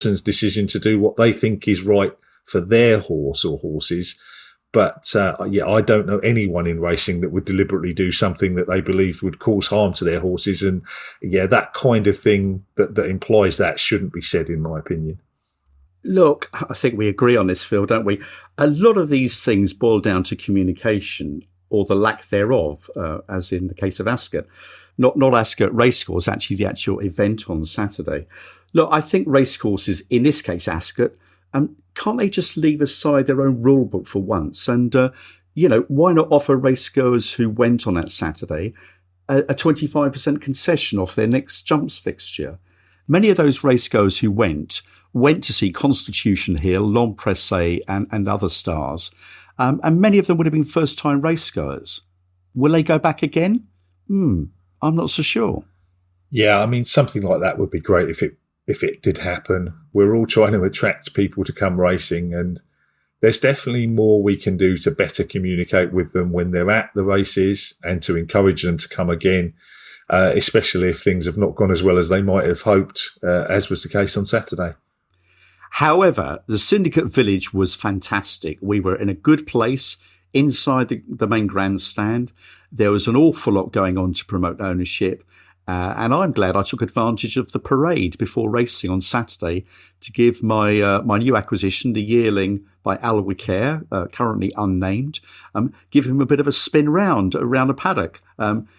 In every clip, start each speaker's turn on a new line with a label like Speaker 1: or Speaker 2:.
Speaker 1: person's decision to do what they think is right for their horse or horses. But I don't know anyone in racing that would deliberately do something that they believed would cause harm to their horses. And that kind of thing that implies that shouldn't be said, in my opinion.
Speaker 2: Look, I think we agree on this, Phil, don't we? A lot of these things boil down to communication or the lack thereof, as in the case of Ascot. Not Ascot Racecourse, actually the actual event on Saturday. Look, I think racecourses, in this case Ascot, can't they just leave aside their own rule book for once? And, why not offer racegoers who went on that Saturday a 25% concession off their next jumps fixture? Many of those racegoers who went to see Constitution Hill, L'Empressé and other stars. And many of them would have been first-time racegoers. Will they go back again? I'm not so sure.
Speaker 1: Yeah, I mean, something like that would be great if it did happen. We're all trying to attract people to come racing, and there's definitely more we can do to better communicate with them when they're at the races and to encourage them to come again, especially if things have not gone as well as they might have hoped, as was the case on Saturday.
Speaker 2: However, the Syndicate Village was fantastic. We were in a good place inside the main grandstand. There was an awful lot going on to promote ownership. And I'm glad I took advantage of the parade before racing on Saturday to give my new acquisition, the yearling by Alwicaire, currently unnamed, give him a bit of a spin around a paddock.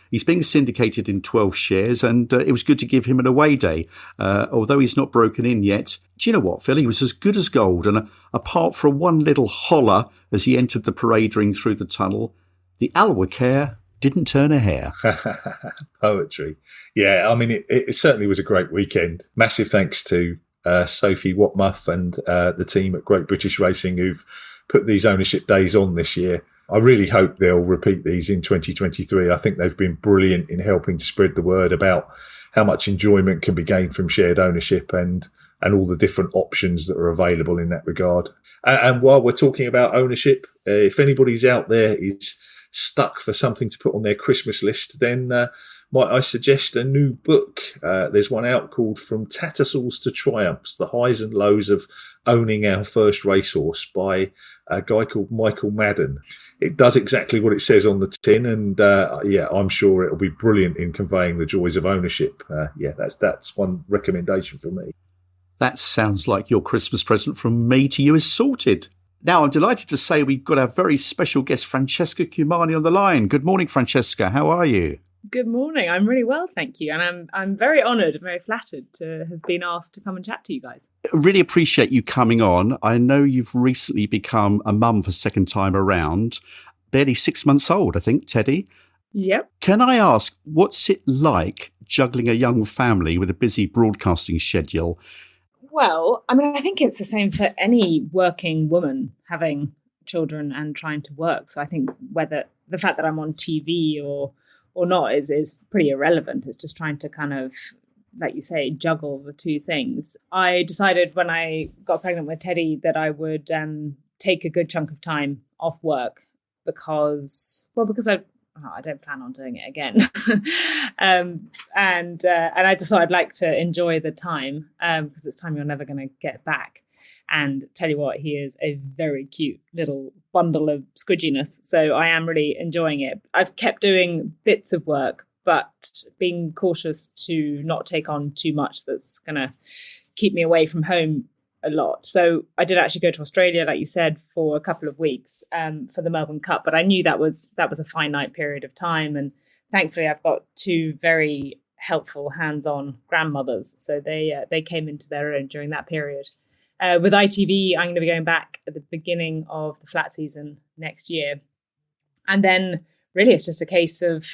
Speaker 2: He's being syndicated in 12 shares, and it was good to give him an away day, although he's not broken in yet. Do you know what, Phil? He was as good as gold, and apart from one little holler as he entered the parade ring through the tunnel, the Alwicaire didn't turn a hair.
Speaker 1: Poetry. Yeah, I mean, it certainly was a great weekend. Massive thanks to Sophie Watmuff and the team at Great British Racing who've put these ownership days on this year. I really hope they'll repeat these in 2023. I think they've been brilliant in helping to spread the word about how much enjoyment can be gained from shared ownership and all the different options that are available in that regard. And while we're talking about ownership, if anybody's out there is stuck for something to put on their Christmas list, then might I suggest a new book? There's one out called From Tattersalls to Triumphs, The Highs and Lows of Owning Our First Racehorse by a guy called Michael Madden. It does exactly what it says on the tin, and I'm sure it'll be brilliant in conveying the joys of ownership. That's one recommendation for me.
Speaker 2: That sounds like your Christmas present from me to you is sorted. Now, I'm delighted to say we've got our very special guest, Francesca Cumani, on the line. Good morning, Francesca. How are you?
Speaker 3: Good morning. I'm really well, thank you. And I'm very honoured and very flattered to have been asked to come and chat to you guys.
Speaker 2: Really appreciate you coming on. I know you've recently become a mum for second time around. Barely 6 months old, I think, Teddy.
Speaker 3: Yep.
Speaker 2: Can I ask, what's it like juggling a young family with a busy broadcasting schedule?
Speaker 3: Well, I mean, I think it's the same for any working woman having children and trying to work. So I think whether the fact that I'm on TV or not is pretty irrelevant. It's just trying to kind of, like you say, juggle the two things. I decided when I got pregnant with Teddy that I would take a good chunk of time off work because I don't plan on doing it again. And I just thought I'd like to enjoy the time because it's time you're never going to get back. And tell you what, he is a very cute little bundle of squidginess. So I am really enjoying it. I've kept doing bits of work, but being cautious to not take on too much that's going to keep me away from home a lot. So I did actually go to Australia, like you said, for a couple of weeks for the Melbourne Cup, but I knew that was a finite period of time. And thankfully I've got two very helpful hands-on grandmothers. So they came into their own during that period. With ITV, I'm going to be going back at the beginning of the flat season next year. And then really it's just a case of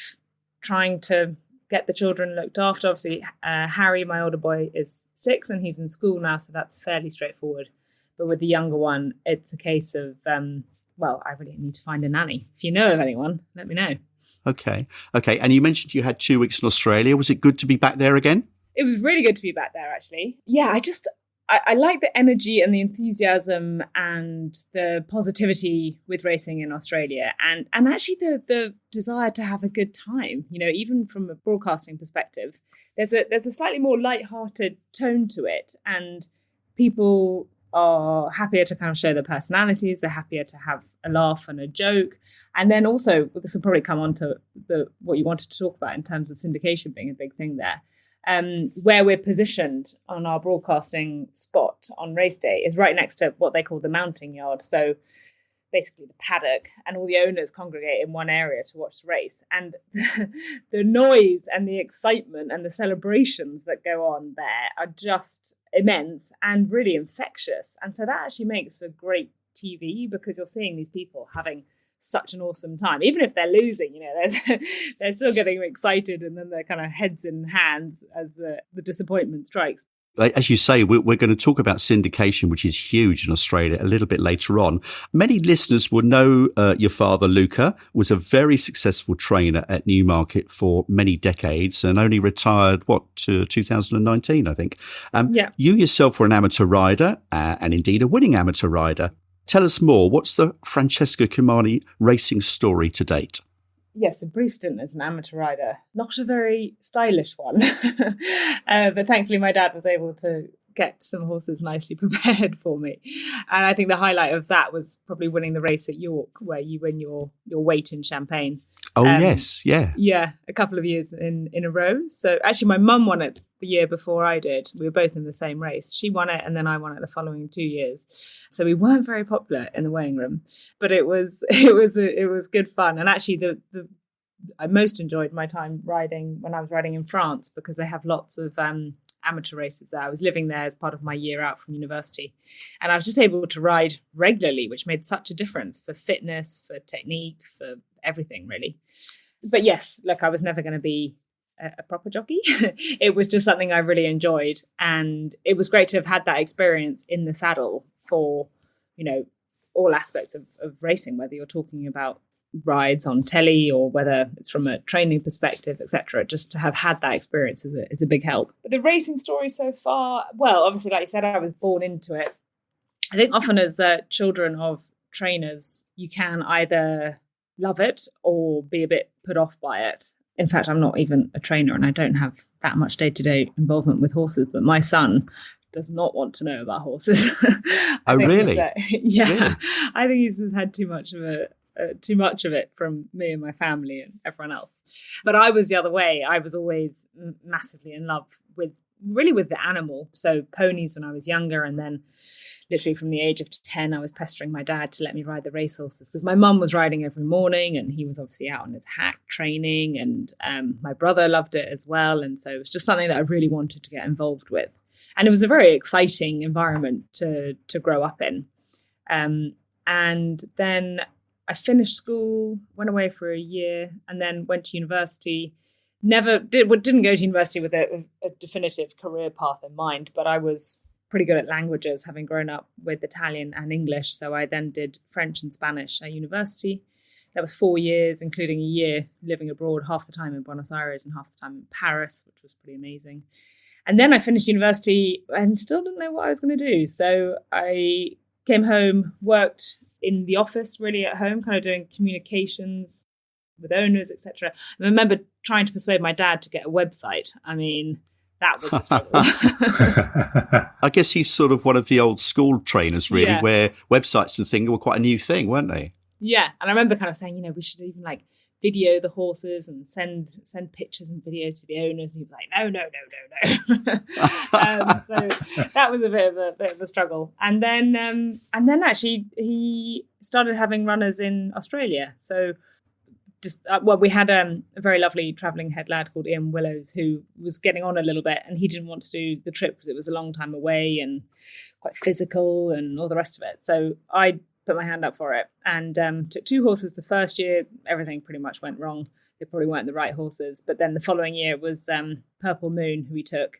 Speaker 3: trying to get the children looked after. Obviously, Harry, my older boy, is 6 and he's in school now, so that's fairly straightforward. But with the younger one, it's a case of, I really need to find a nanny. If you know of anyone, let me know.
Speaker 2: Okay. And you mentioned you had 2 weeks in Australia. Was it good to be back there again? It
Speaker 3: was really good to be back there, actually. Yeah, I like the energy and the enthusiasm and the positivity with racing in Australia and actually the desire to have a good time, even from a broadcasting perspective. There's a slightly more lighthearted tone to it. And people are happier to kind of show their personalities. They're happier to have a laugh and a joke. And then also, this will probably come on to what you wanted to talk about in terms of syndication being a big thing there. Where we're positioned on our broadcasting spot on race day is right next to what they call the mounting yard. So basically the paddock, and all the owners congregate in one area to watch the race. And the noise and the excitement and the celebrations that go on there are just immense and really infectious. And so that actually makes for great TV, because you're seeing these people having such an awesome time. Even if they're losing, they're still getting excited, and then they're kind of heads in hands as the disappointment strikes.
Speaker 2: As you say, we're going to talk about syndication, which is huge in Australia, a little bit later on. Many listeners will know your father, Luca, was a very successful trainer at Newmarket for many decades and only retired, to 2019, I think. You yourself were an amateur rider and indeed a winning amateur rider. Tell us more. What's the Francesca Cumani racing story to date?
Speaker 3: Yes, a brief stint as an amateur rider. Not a very stylish one. But thankfully my dad was able to get some horses nicely prepared for me. And I think the highlight of that was probably winning the race at York, where you win your weight in Champagne.
Speaker 2: Oh, yes. Yeah.
Speaker 3: Yeah, a couple of years in a row. So actually my mum won it the year before I did. We were both in the same race. She won it and then I won it the following 2 years. So we weren't very popular in the weighing room, but it was good fun. And actually I most enjoyed my time riding when I was riding in France, because they have lots of amateur races there. I was living there as part of my year out from university, and I was just able to ride regularly, which made such a difference for fitness, for technique, for everything really. But yes, look, I was never going to be a proper jockey. It was just something I really enjoyed, and it was great to have had that experience in the saddle for all aspects of racing, whether you're talking about rides on telly or whether it's from a training perspective, etc. Just to have had that experience is a big help. But the racing story so far, well, obviously, like you said, I was born into it. I think often as children of trainers, you can either love it or be a bit put off by it. In fact, I'm not even a trainer and I don't have that much day-to-day involvement with horses, but my son does not want to know about horses.
Speaker 2: Oh, really?
Speaker 3: Yeah.
Speaker 2: Really?
Speaker 3: I think he's just had too much of it from me and my family and everyone else. But I was the other way. I was always massively in love with the animal. So ponies when I was younger, and then literally from the age of 10, I was pestering my dad to let me ride the racehorses, because my mum was riding every morning and he was obviously out on his hack training, and my brother loved it as well. And so it was just something that I really wanted to get involved with. And it was a very exciting environment to grow up in. And then I finished school, went away for a year, and then went to university. Didn't go to university with a definitive career path in mind, but I was pretty good at languages, having grown up with Italian and English. So I then did French and Spanish at university. That was 4 years, including a year living abroad, half the time in Buenos Aires and half the time in Paris, which was pretty amazing. And then I finished university and still didn't know what I was going to do. So I came home, worked in the office, really at home, kind of doing communications with owners, etc. I remember trying to persuade my dad to get a website. I mean, that was a struggle.
Speaker 2: I guess he's sort of one of the old school trainers, really, where websites and things were quite a new thing, weren't they? Yeah.
Speaker 3: And I remember kind of saying, we should even video the horses and send pictures and videos to the owners. And he was like, no. So that was a bit of a struggle. And then actually he started having runners in Australia. So we had a very lovely travelling head lad called Ian Willows who was getting on a little bit, and he didn't want to do the trip because it was a long time away and quite physical and all the rest of it. So I put my hand up for it and took 2 horses the first year. Everything pretty much went wrong. They probably weren't the right horses. But then the following year it was Purple Moon who he took,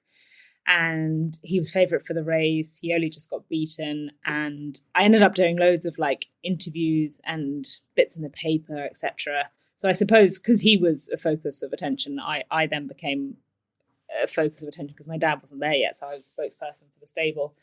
Speaker 3: and he was favourite for the race. He only just got beaten, and I ended up doing loads of interviews and bits in the paper, etc. So I suppose because he was a focus of attention, I then became a focus of attention because my dad wasn't there yet. So I was spokesperson for the stable.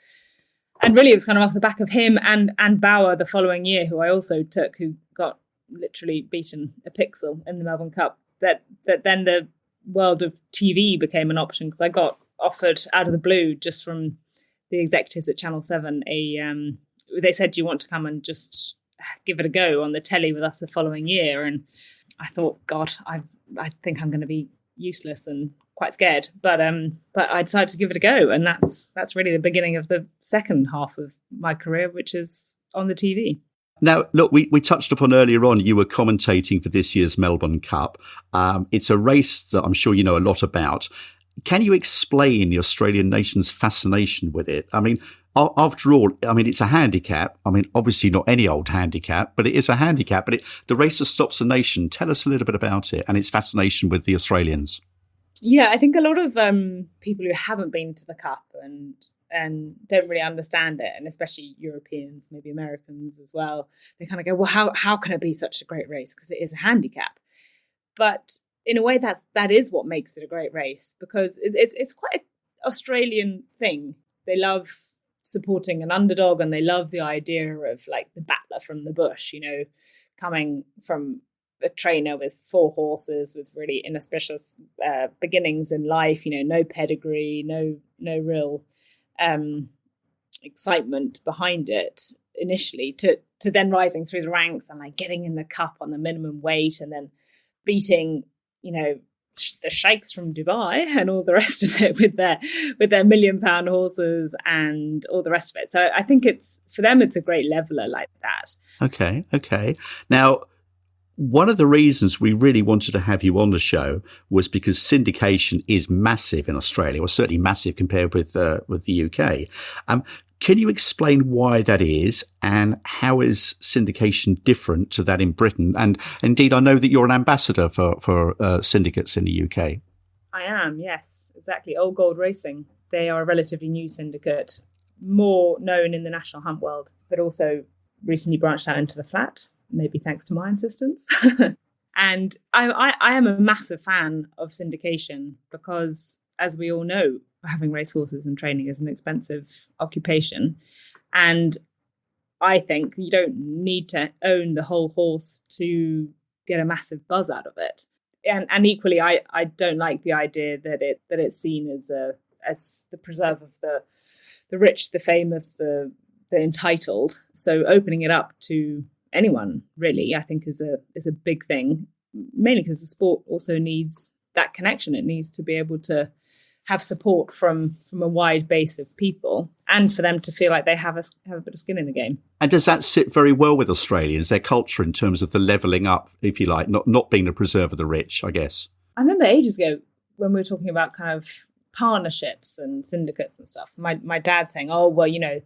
Speaker 3: And really it was kind of off the back of him and Bauer the following year, who I also took, who got literally beaten a pixel in the Melbourne Cup, that then the world of TV became an option, because I got offered out of the blue just from the executives at Channel 7 they said, do you want to come and just give it a go on the telly with us the following year? And I thought, God, I think I'm going to be useless and quite scared. But I decided to give it a go. And that's really the beginning of the second half of my career, which is on the TV.
Speaker 2: Now, look, we touched upon earlier on, you were commentating for this year's Melbourne Cup. It's a race that I'm sure you know a lot about. Can you explain the Australian nation's fascination with it? I mean, after all, it's a handicap. Obviously not any old handicap, but it is a handicap. But the race that stops the nation. Tell us a little bit about it and its fascination with the Australians.
Speaker 3: Yeah, I think a lot of people who haven't been to the Cup and don't really understand it, and especially Europeans, maybe Americans as well, they kind of go, well, how can it be such a great race? Because it is a handicap. But in a way, that is what makes it a great race, because it's quite an Australian thing. They love supporting an underdog, and they love the idea of like the battler from the bush, coming from a trainer with 4 horses with really inauspicious beginnings in life, no pedigree, no real excitement behind it initially, to then rising through the ranks and like getting in the Cup on the minimum weight and then beating the sheikhs from Dubai and all the rest of it with their £1 million horses and all the rest of it. So I think for them it's a great leveler like that.
Speaker 2: Okay. Now, one of the reasons we really wanted to have you on the show was because syndication is massive in Australia, or certainly massive compared with the UK. Can you explain why that is, and how is syndication different to that in Britain? And indeed, I know that you're an ambassador for syndicates in the UK.
Speaker 3: I am, yes, exactly. Old Gold Racing. They are a relatively new syndicate, more known in the national hunt world, but also recently branched out into the flat, maybe thanks to my insistence. And I am a massive fan of syndication because, as we all know, having racehorses and training is an expensive occupation. And I think you don't need to own the whole horse to get a massive buzz out of it. And equally, I don't like the idea that it's seen as the preserve of the rich, the famous, the entitled. So opening it up to anyone, really, I think is a big thing, mainly because the sport also needs that connection. It needs to be able to have support from a wide base of people, and for them to feel like they have a bit of skin in the game.
Speaker 2: And does that sit very well with Australians, their culture in terms of the levelling up, if you like, not being the preserve of the rich, I guess?
Speaker 3: I remember ages ago when we were talking about kind of partnerships and syndicates and stuff, my dad saying, oh, well, a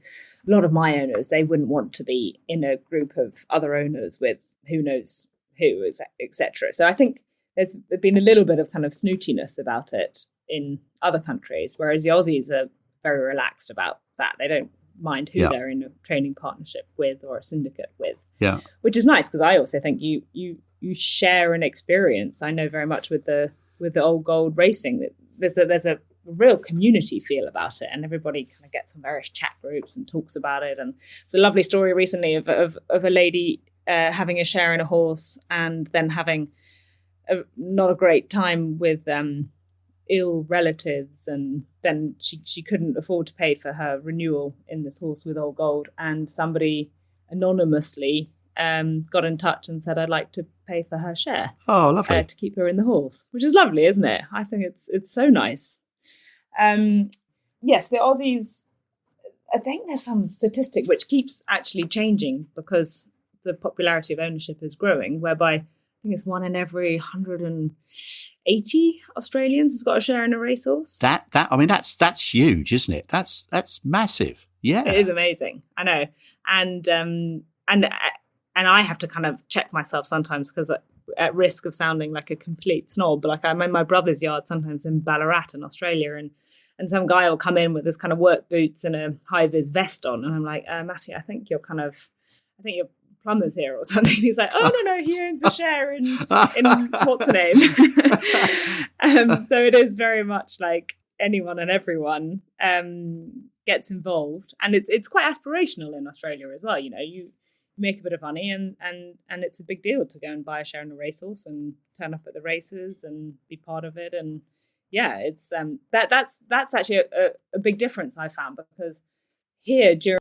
Speaker 3: lot of my owners, they wouldn't want to be in a group of other owners with who knows who, etc. So I think there's been a little bit of kind of snootiness about it in other countries, whereas the Aussies are very relaxed about that. They don't mind who they're in a training partnership with or a syndicate with, which is nice, because I also think you share an experience. I know very much with the Old Gold Racing that there's a real community feel about it, and everybody kind of gets on various chat groups and talks about it. And it's a lovely story recently of a lady having a share in a horse and then having not a great time with ill relatives, and then she couldn't afford to pay for her renewal in this horse with Old Gold, and somebody anonymously got in touch and said, I'd like to pay for her share.
Speaker 2: Oh, lovely.
Speaker 3: To keep her in the horse, which is lovely, isn't it? I think it's so nice. Yes, the Aussies, I think there's some statistic which keeps actually changing because the popularity of ownership is growing, whereby I think it's 1 in every 180 Australians has got a share in a racehorse.
Speaker 2: That's huge, isn't it? That's massive. Yeah,
Speaker 3: it is amazing. I know, and I have to kind of check myself sometimes, because at risk of sounding like a complete snob, but like I'm in my brother's yard sometimes in Ballarat in Australia, and some guy will come in with this kind of work boots and a high vis vest on, and I'm like, Matty, I think you're plumbers here or something. He's like, oh no, he owns a share in what's the name. So it is very much like anyone and everyone gets involved, and it's quite aspirational in Australia as well. You make a bit of money and it's a big deal to go and buy a share in a racehorse and turn up at the races and be part of it and yeah, it's that's actually a big difference I found, because here during